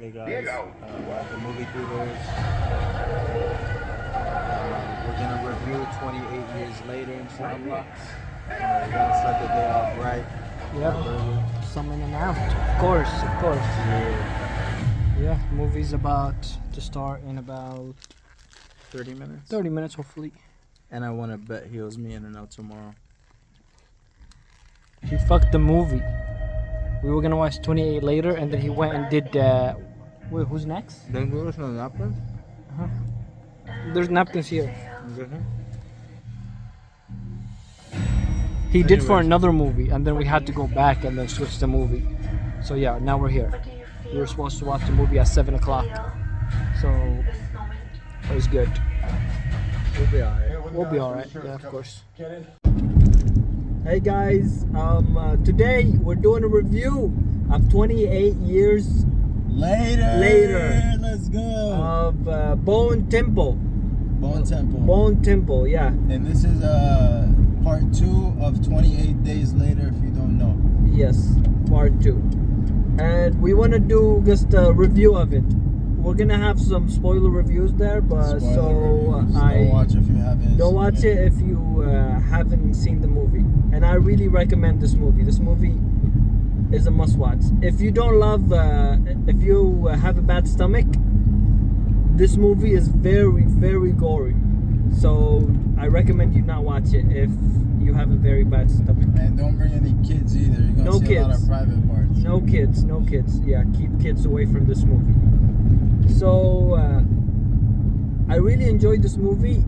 Hey guys, we're at the movie theaters. We're gonna review 28 years later, inshallah. We're gonna start the day off right. Yep. Some in and out. Of course. Yeah, movie's about to start in about 30 minutes. 30 minutes, hopefully. And I want to bet he owes me In-N-Out tomorrow. He fucked the movie. We were gonna watch 28 later, and then he went and did. Wait, who's next? Then give us no napkins? There's napkins here. Mhm. He did for Anyways. another movie, and then we had to go back and then switch the movie. So yeah, now we're here. We were supposed to watch the movie at 7 o'clock. So it was good. We'll be alright. We'll be alright. Yeah, of course. Hey guys, today we're doing a review of 28 years Later. Let's go. of Bone Temple. Bone Temple. Bone Temple, yeah. And this is part 2 of 28 Days Later, if you don't know. Yes, part 2. And we want to do just a review of it. We're gonna have some spoiler reviews there, but Don't watch if you haven't. don't watch it if you haven't seen the movie. And I really recommend this movie. This movie is a must-watch. If you don't love, if you have a bad stomach, this movie is very, very gory. So I recommend you not watch it if you have a very bad stomach. And don't bring any kids either. You're gonna No see a lot kids. of private parts. No kids. Yeah, keep kids away from this movie. So I really enjoyed this movie.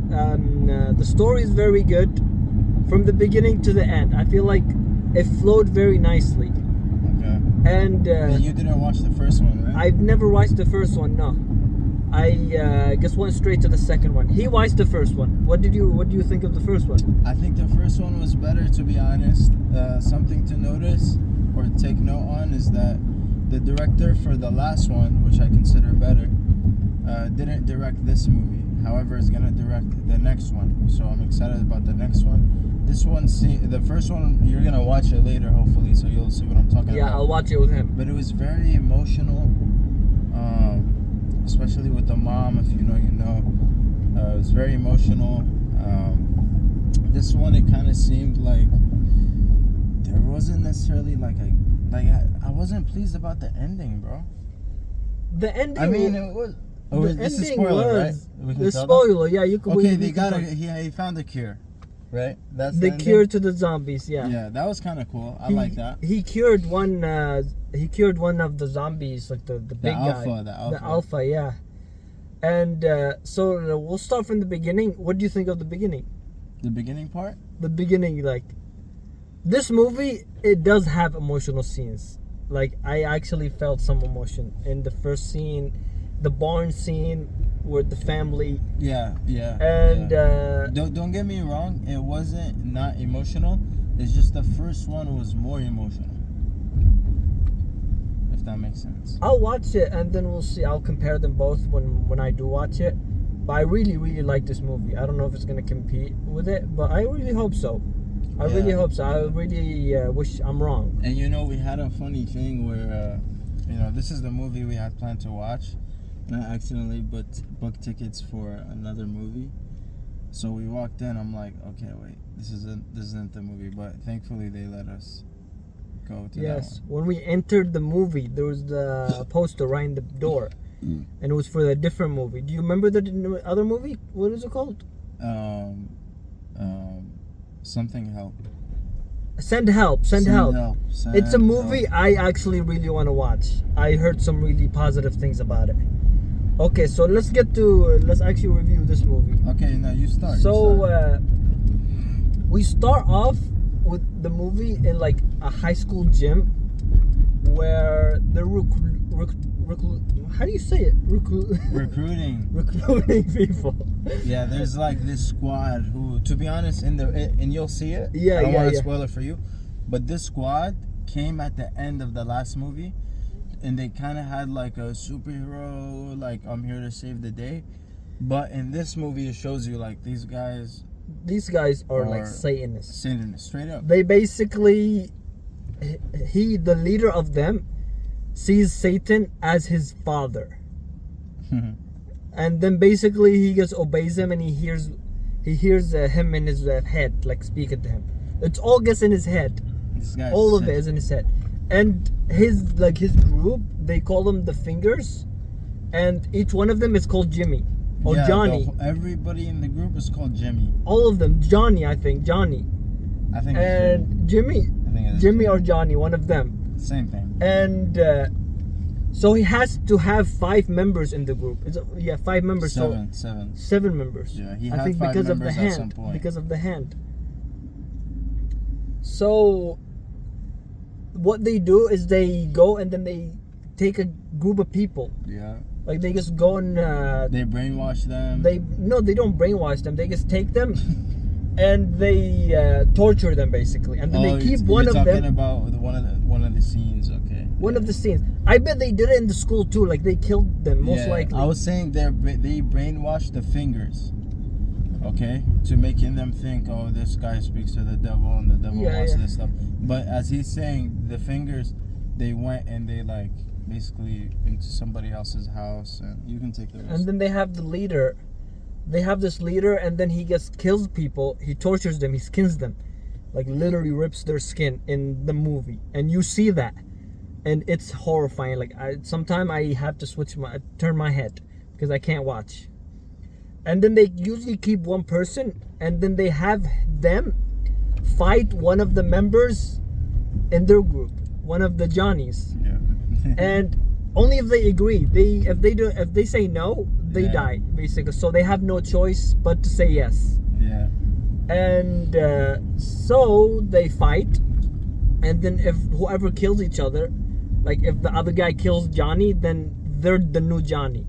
The story is very good from the beginning to the end. I feel like it flowed very nicely. Okay. And And you didn't watch the first one, right? I've never watched the first one. No, I just went straight to the second one. He watched the first one. What do you think of the first one? I think the first one was better, to be honest. Something to notice or take note on is that the director for the last one, which I consider better, didn't direct this movie. However, is gonna direct the next one. So I'm excited about the next one. This one, the first one, you're gonna watch it later, hopefully, so you'll see what I'm talking Yeah, about. I'll watch it with him. But it was very emotional, especially with the mom. If you know, you know. It was very emotional. This one, it kind of seemed like there wasn't necessarily I wasn't pleased about the ending, bro. The ending. I mean, it was. Oh, the this is ending spoiler, right? was We can the tell them? spoiler. Yeah, you can. Okay, we they can got talk. he found a cure, right? That's The ending? cure to the zombies. Yeah. Yeah, that was kind of cool. I He- like that. He cured one. He cured one of the zombies, like the big alpha, guy. the alpha. The alpha, yeah. And so we'll start from the beginning. What do you think of the beginning? The beginning part. The beginning, like this movie, it does have emotional scenes. Like I actually felt some emotion in the first scene, the barn scene with the family, Yeah. and yeah. Don't get me wrong, it wasn't not emotional. It's just the first one was more emotional. If that makes sense. I'll watch it and then we'll see. I'll compare them both when I do watch it. But I really, really like this movie. I don't know if it's gonna compete with it, but I really hope so. I Yeah. really hope so. I really wish I'm wrong. And you know, we had a funny thing where, this is the movie we had planned to watch, and I accidentally booked tickets for another movie. So we walked in. I'm like, okay, wait, this isn't the movie. But thankfully, they let us go to Yes. that When we entered the movie, there was the poster right in the door, one. and it was for a different movie. Do you remember the other movie? What is it called? Something help. Send Help. Send Help. Send It's a movie help. I actually really want to watch. I heard some really positive things about it. Okay, so let's actually review this movie. Okay, now you start. So we start off with the movie in like a high school gym where they're how do you say it? recruiting. Recruiting people. Yeah, there's like this squad who, to be honest, and you'll see it. Yeah, I don't yeah, want to yeah. spoil it for you, but this squad came at the end of the last movie, and they kind of had like a superhero, like I'm here to save the day. But in this movie, it shows you like these guys are like Satanists. Satanists, straight up. They basically, the leader of them sees Satan as his father. And then basically he just obeys him, and he hears him in his head, like speaking to him. It's all gets in his head. This guy's All of sick. it is in his head. And his group, they call them the Fingers, and each one of them is called Jimmy or Yeah, Johnny. Everybody in the group is called Jimmy. All of them, Johnny, I think, Johnny, I think it's and Jimmy, I think it's Jimmy or Johnny, one of them. same thing. And so he has to have 5 members in the group. 5 members. Seven. So 7 members. Yeah, he I had think 5 because of the members at some hand. point. Because of the hand. So what they do is they go and then they take a group of people. Yeah. Like they just go and They brainwash them. they don't brainwash them. They just take them and they torture them basically, and then they keep one you're of talking them. about one of the scenes, okay? One of the scenes. I bet they did it in the school too. Like they killed them most Yeah, likely. I was saying they brainwash the Fingers, okay, to making them think, oh, this guy speaks to the devil and the devil Yeah, wants yeah. this stuff. But as he's saying, the Fingers, they went and they like basically into somebody else's house, and you can take the rest. And then they have the leader. They have this leader, and then he just kills people. He tortures them. He skins them, like literally rips their skin in the movie, and you see that, and it's horrifying. Like sometimes I have to turn my head because I can't watch. And then they usually keep one person, and then they have them fight one of the members in their group, one of the Johnnies. Yeah. And only if they agree. If they say no, they Yeah. die basically. So they have no choice but to say yes. Yeah. And so they fight, and then if whoever kills each other, like if the other guy kills Johnny, then they're the new Johnny.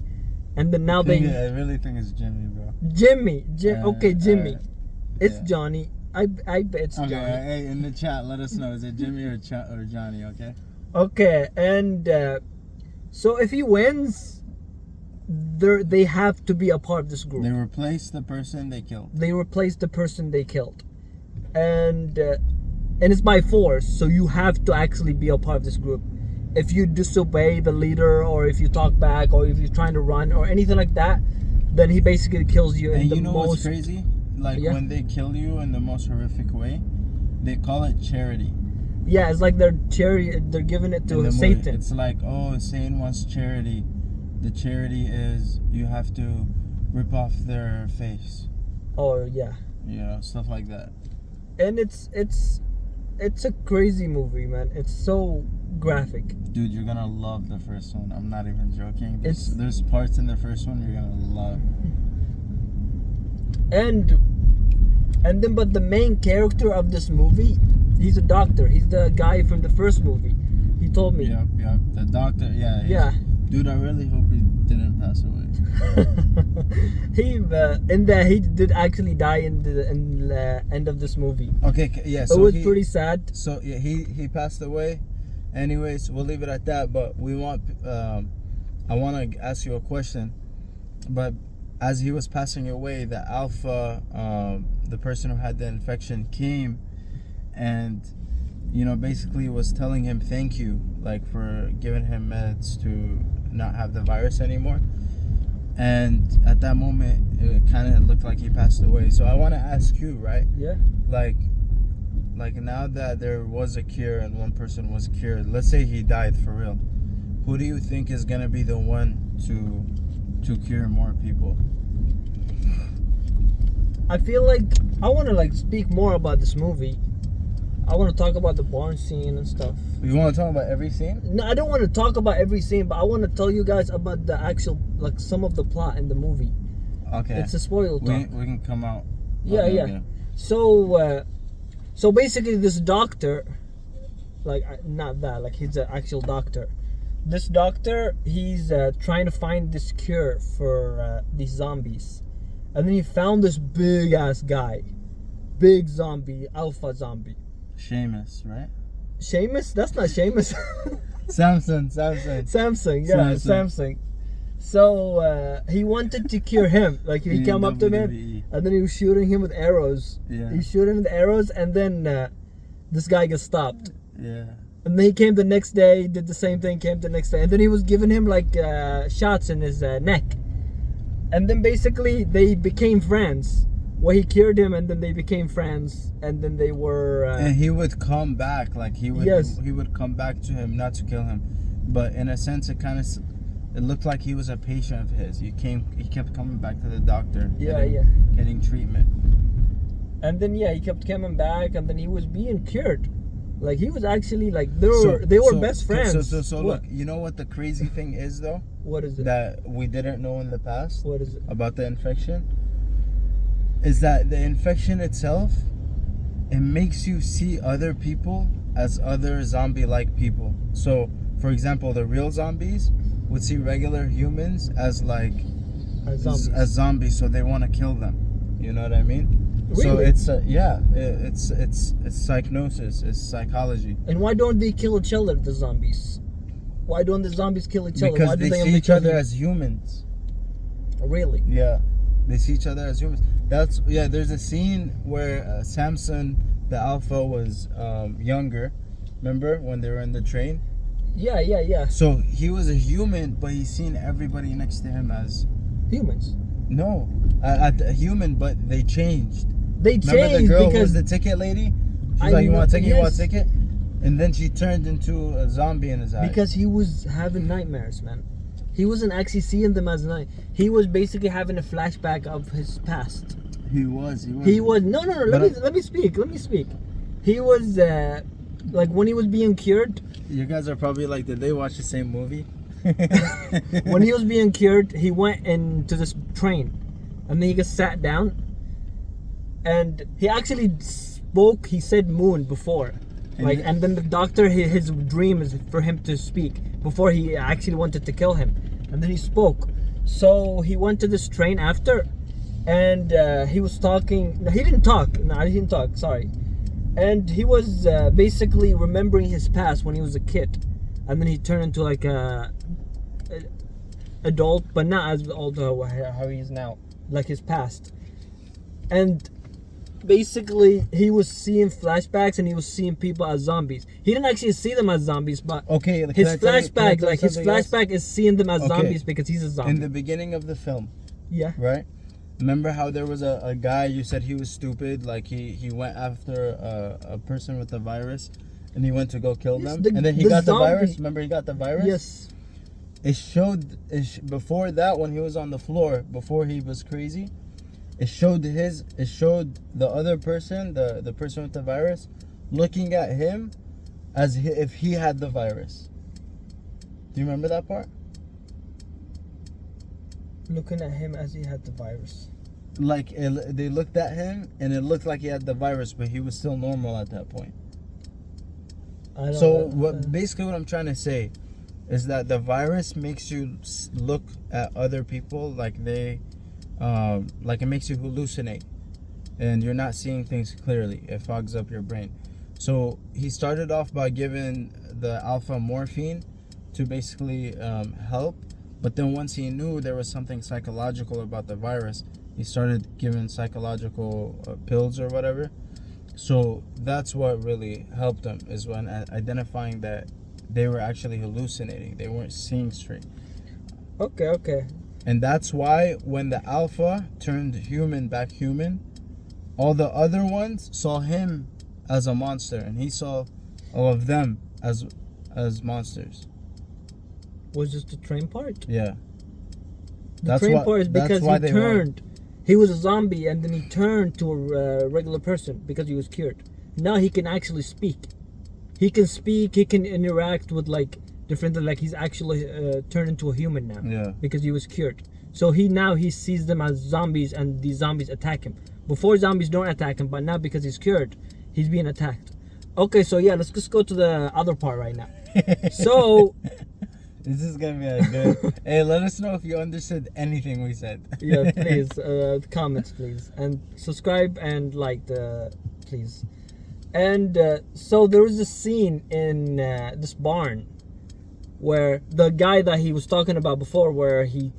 And then now I really think it's Jimmy, bro. Jimmy. Okay, Jimmy. It's yeah. Johnny. I bet it's Okay, Johnny. hey, in the chat, let us know, is it Jimmy or Johnny? Okay. Okay, and so if he wins, they have to be a part of this group. They replace the person they killed. They replace the person they killed, and it's by force. So you have to actually be a part of this group. If you disobey the leader, or if you talk back, or if you're trying to run, or anything like that, then he basically kills you in And the you know most. what's crazy? Like Yeah. when they kill you in the most horrific way, they call it charity. Yeah, it's like they're giving it In to the movie. Satan. It's like, oh, Satan wants charity. The charity is you have to rip off their face. Oh yeah, You know, stuff like that. and it's a crazy movie, man. It's so graphic. Dude, you're gonna love the first one. I'm not even joking. It's- There's parts in the first one you're gonna love. And then but the main character of this movie, he's a doctor. He's the guy from the first movie. He told me. Yep. The doctor, yeah. Yeah. Dude, I really hope he didn't pass away. He did actually die in the end of this movie. Okay, yeah. It So was pretty sad. So yeah, he passed away. Anyways, we'll leave it at that. But we want, I want to ask you a question. But as he was passing away, the Alpha, the person who had the infection, came, and basically was telling him thank you, like for giving him meds to not have the virus anymore. And at that moment, it kind of looked like he passed away. So I want to ask you, right? Yeah. Like now that there was a cure and one person was cured, let's say he died for real, who do you think is gonna be the one to cure more people? I feel like I want to speak more about this movie. I want to talk about the barn scene and stuff. You want to talk about every scene? No, I don't want to talk about every scene, but I want to tell you guys about the actual, some of the plot in the movie. Okay. It's a spoiler talk. We can come out. Yeah, Okay, yeah. okay. So basically, this doctor, not that, he's an actual doctor. This doctor, he's trying to find this cure for these zombies, and then he found this big ass guy, big zombie, alpha zombie. Seamus, right? Seamus? That's not Seamus. Samson. Samsung, yeah, Samsung. Samsung. So he wanted to cure him. Like he came up to him, WWE. and then he was shooting him with arrows. Yeah. He shooting with arrows, and then this guy gets stopped. Yeah. And then he came the next day, did the same thing, came the next day. And then he was giving him like shots in his neck. And then basically they became friends. Well, he cured him and then they became friends. And then they were... and he would come back, like he would Yes. he would come back to him, not to kill him. But in a sense, it looked like he was a patient of his. He kept coming back to the doctor. Yeah, getting treatment. And then he kept coming back, and then he was being cured. Like he was actually like they were best friends. So look, you know what the crazy thing is though? What is it? That we didn't know in the past What is it? about the infection? Is that the infection itself, it makes you see other people as other zombie-like people. So, for example, the real zombies would see regular humans as like Zombies. zombies, so they want to kill them. You know what I mean? So Really? it's psychnosis, it's psychology. And why don't they kill each other, the zombies? Why don't the zombies kill each other? Because Why do they they see only each kill other you? as humans. Really? Yeah, they see each other as humans. There's a scene where Samson, the alpha, was younger. Remember when they were in the train? Yeah. So he was a human, but he's seen everybody next to him as Humans. a human, but they changed. They Remember the changed girl who was because the ticket lady? She's I like, you know- want a ticket? You want a yes. ticket? And then she turned into a zombie in his eyes. because he was having nightmares, man. He wasn't actually seeing them as night. He was basically having a flashback of his past. he was. He was no. Let me speak. He was like when he was being cured. You guys are probably like, did they watch the same movie? When he was being cured, he went into this train, and then he just sat down, and he actually spoke. He said "moon" before, and then the doctor, his dream is for him to speak before he actually wanted to kill him, and then he spoke. So he went to this train after, and he was talking. No, he didn't talk. No, he didn't talk. Sorry. And he was basically remembering his past when he was a kid, and then he turned into like a adult, but not as old how he is now, like his past. And basically, he was seeing flashbacks, and he was seeing people as zombies. He didn't actually see them as zombies, but Okay, can his I tell you- can I flashback, tell you like his something else? flashback, is seeing them as Okay. zombies because he's a zombie. In the beginning of the film, Yeah. right? Remember how there was a guy, you said he was stupid, like he went after a person with the virus, and he went to go kill Yes, them, and then he got the zombie- virus. Remember he got the virus? Yes. It showed before that, when he was on the floor, before he was crazy, it showed the other person, the person with the virus, looking at him as if he had the virus. Do you remember that part? Looking at him as he had the virus. Like they looked at him and it looked like he had the virus, but he was still normal at that point. I don't So know. basically what I'm trying to say is that the virus makes you look at other people like they like it makes you hallucinate, and you're not seeing things clearly. It fogs up your brain. So he started off by giving the alpha morphine to basically help, but then once he knew there was something psychological about the virus, he started giving psychological pills or whatever. So that's what really helped him, is when identifying that they were actually hallucinating. They weren't seeing straight. Okay. And that's why when the alpha turned back human, all the other ones saw him as a monster, and he saw all of them as monsters. Was just the train part? Yeah. The train part is because why he they turned. He was a zombie, and then he turned to a regular person because he was cured. Now he can actually speak. He can speak. He can interact with like different. Like he's actually turned into a human now. Yeah. Because he was cured. So he sees them as zombies, and these zombies attack him. Before, zombies don't attack him, but now because he's cured, he's being attacked. Okay, so yeah, let's just go to the other part right now. So This is gonna be a good. Hey, let us know if you understood anything we said. yeah, please comments, please, and subscribe and like please. And so there was a scene in this barn where the guy that he was talking about before, where he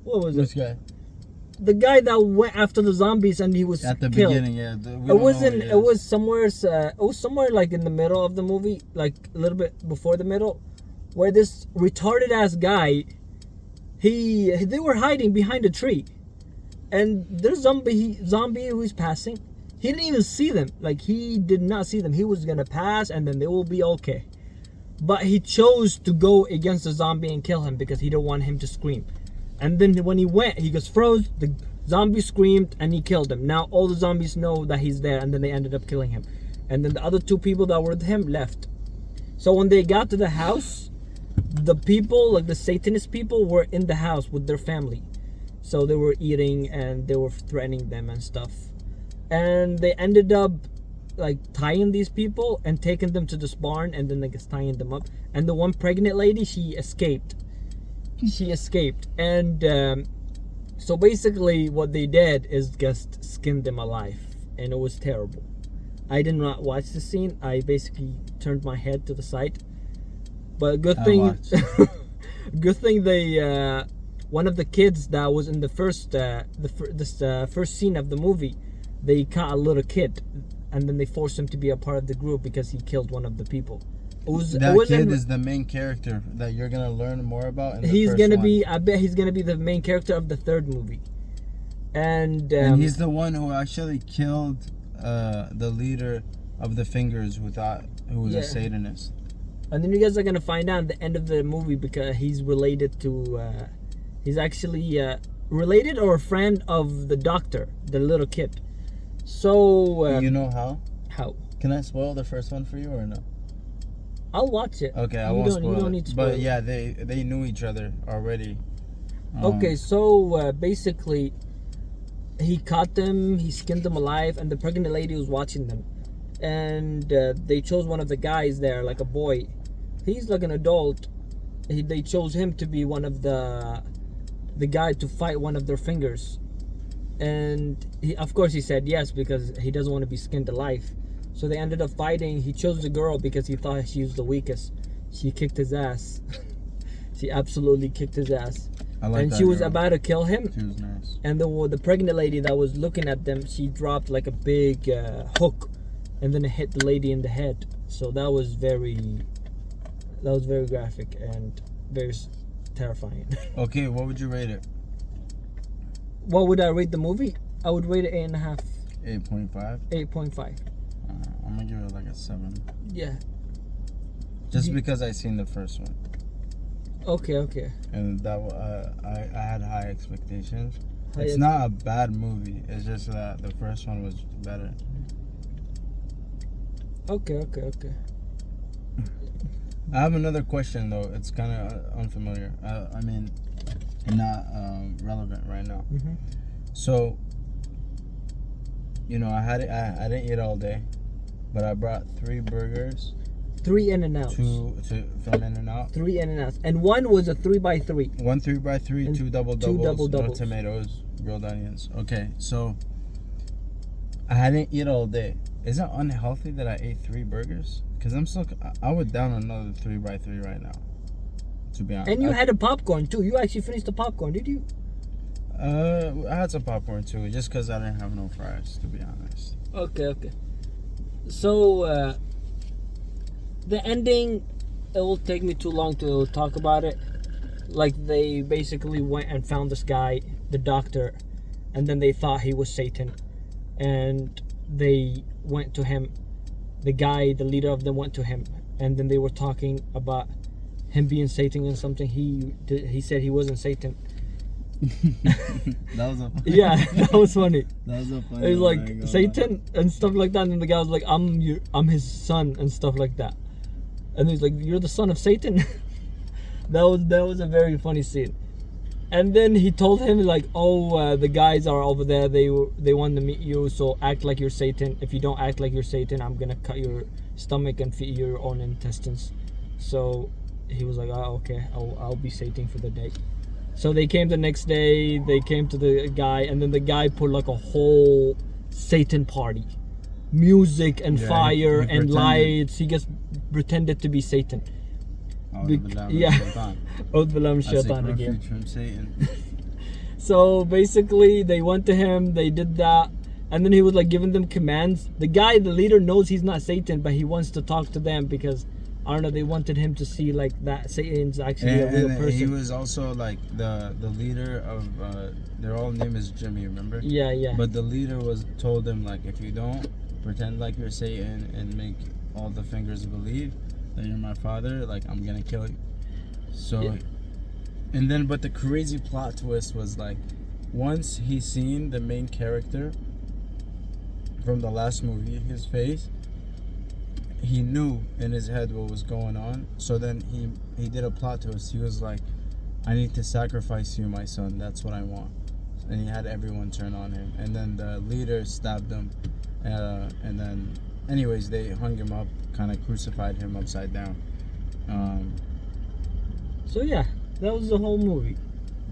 what was Which it? guy? the guy that went after the zombies and he was At the killed. beginning, yeah. It wasn't. It was somewhere. It was somewhere like in the middle of the movie, like a little bit before the middle, where this retarded ass guy, they were hiding behind a tree, and there's zombie who's passing. He didn't even see them. Like he did not see them. He was gonna pass, and then they will be okay. But he chose to go against the zombie and kill him because he didn't want him to scream. And then when he went, he just froze. The zombie screamed and he killed him. Now all the zombies know that he's there, and then they ended up killing him. And then the other two people that were with him left. So when they got to the house, the people, like the Satanist people, were in the house with their family. So they were eating and they were threatening them and stuff. And they ended up like tying these people and taking them to this barn, and then like tying them up. And the one pregnant lady, she escaped. And so basically what they did is just skinned them alive, and it was terrible. I did not watch the scene. I basically turned my head to the side. But good thing they one of the kids that was in the first first scene of the movie, they caught a little kid, and then they forced him to be a part of the group because he killed one of the people. That kid is the main character that you're gonna learn more about in the he's first gonna one. be, I bet he's gonna be the main character of the third movie. And he's the one who actually killed the leader of the Fingers, who was a Satanist. And then you guys are gonna find out at the end of the movie because he's related to he's actually related or a friend of the doctor, the little kid. So you know how? How? Can I spoil the first one for you or no? I'll watch it. Okay, I won't spoil You don't it. need to spoil But it. yeah, they knew each other already. Okay, so basically, he caught them, he skinned them alive, and the pregnant lady was watching them. And they chose one of the guys there, like a boy. He's like an adult. They chose him to be one of the guy to fight one of their Fingers. And of course he said yes because he doesn't want to be skinned alive. So they ended up fighting. He chose the girl because he thought she was the weakest. She kicked his ass. She absolutely kicked his ass. And she was about to kill him. She was nice. And the pregnant lady that was looking at them, she dropped like a big hook, and then it hit the lady in the head. So that was very graphic and very terrifying. Okay, what would you rate it? What would I rate the movie? I would rate it 8.5. 8.5? 8.5. I'm gonna give it like a 7. Yeah. Just because I seen the first one. Okay. And that I had high expectations. High It's not a bad movie. It's just that the first one was better. Okay. I have another question though. It's kind of unfamiliar. I mean, not relevant right now. Mm-hmm. So, you know, I didn't eat all day, but I brought 3 burgers. 3 In-N-Outs. From In-N-Out. 3 In-N-Outs, and one was a 3x3. 1 3x3, And 2 double doubles, no doubles. tomatoes, grilled onions. Okay, so I didn't eat all day. Is it unhealthy that I ate 3 burgers? Because I would down another 3x3 right now, to be honest. And you had a popcorn too. You actually finished the popcorn, did you? I had some popcorn too, just because I didn't have no fries, to be honest. Okay. So the ending, it will take me too long to talk about it. Like they basically went and found this guy, the doctor, and then they thought he was Satan, and they went to him. The guy, the leader of them, went to him, and then they were talking about him being Satan and something. He said he wasn't Satan. That was a funny. Yeah, that was funny. That was a funny. It was like Satan and stuff like that, and the guy was like, I'm his son" and stuff like that. And he's like, "You're the son of Satan." that was a very funny scene. And then he told him like, "Oh, the guys are over there. They want to meet you. So act like you're Satan. If you don't act like you're Satan, I'm gonna cut your stomach and feed your own intestines." So he was like, "Oh, okay. I'll be Satan for the day." So they came the next day. They came to the guy, and then the guy put like a whole Satan party, music and fire he and pretended. lights. He just pretended to be Satan. Yeah. Oud Bilam Shaitan again. From Satan. So basically, they went to him. They did that, and then he was like giving them commands. The guy, the leader, knows he's not Satan, but he wants to talk to them because I don't know. They wanted him to see like that Satan's actually a real And person. he was also like the leader of their all name is Jimmy, remember? Yeah, yeah. But the leader was told him like, if you don't pretend like you're Satan and make all the fingers believe that you're my father, like I'm gonna kill you. So Yeah. and then but the crazy plot twist was like, once he seen the main character from the last movie, his face, he knew in his head what was going on. So then he did a plot twist. He was like, I need to sacrifice you, my son. That's what I want. And he had everyone turn on him. And then the leader stabbed him. And then, anyways, they hung him up, kind of crucified him upside down. So yeah, that was the whole movie.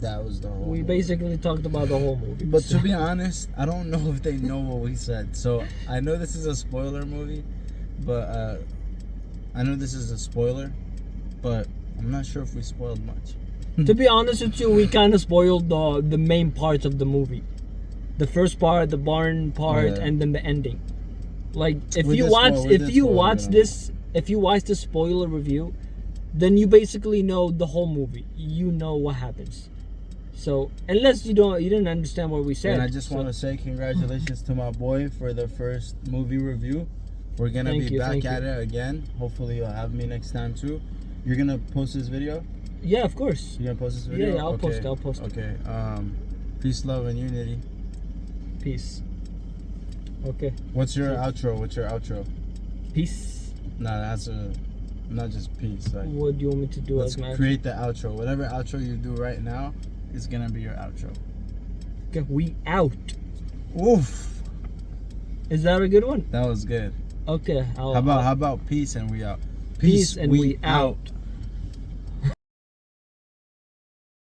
That was the whole We movie. basically talked about the whole movie. But to be honest, I don't know if they know what we said. So I know this is a spoiler movie, but I know this is a spoiler, but I'm not sure if we spoiled much. To be honest with you, we kind of spoiled the main parts of the movie. The first part, the barn part, Yeah. and then the ending. Like if We you did watch, spoil- we if did you spoil it, watch yeah. this, if you watch the spoiler review, then you basically know the whole movie. You know what happens. So unless you didn't understand what we said. And I just so, want to say congratulations to my boy for the first movie review. We're gonna Thank be you, back thank at you. it again. Hopefully you'll have me next time too. You're gonna post this video? yeah, of course. You're gonna post this video? Yeah, I'll post it, I'll post it. Okay. Peace, love, and unity. Peace. Okay. What's your outro? What's your outro? Peace. Nah, that's not just peace. Like, What do you want me to do let's as my create the outro. Whatever outro you do right now is gonna be your outro. Okay, we out. Oof, Is that a good one? that was good. Okay. How about peace and we out? Peace and we out.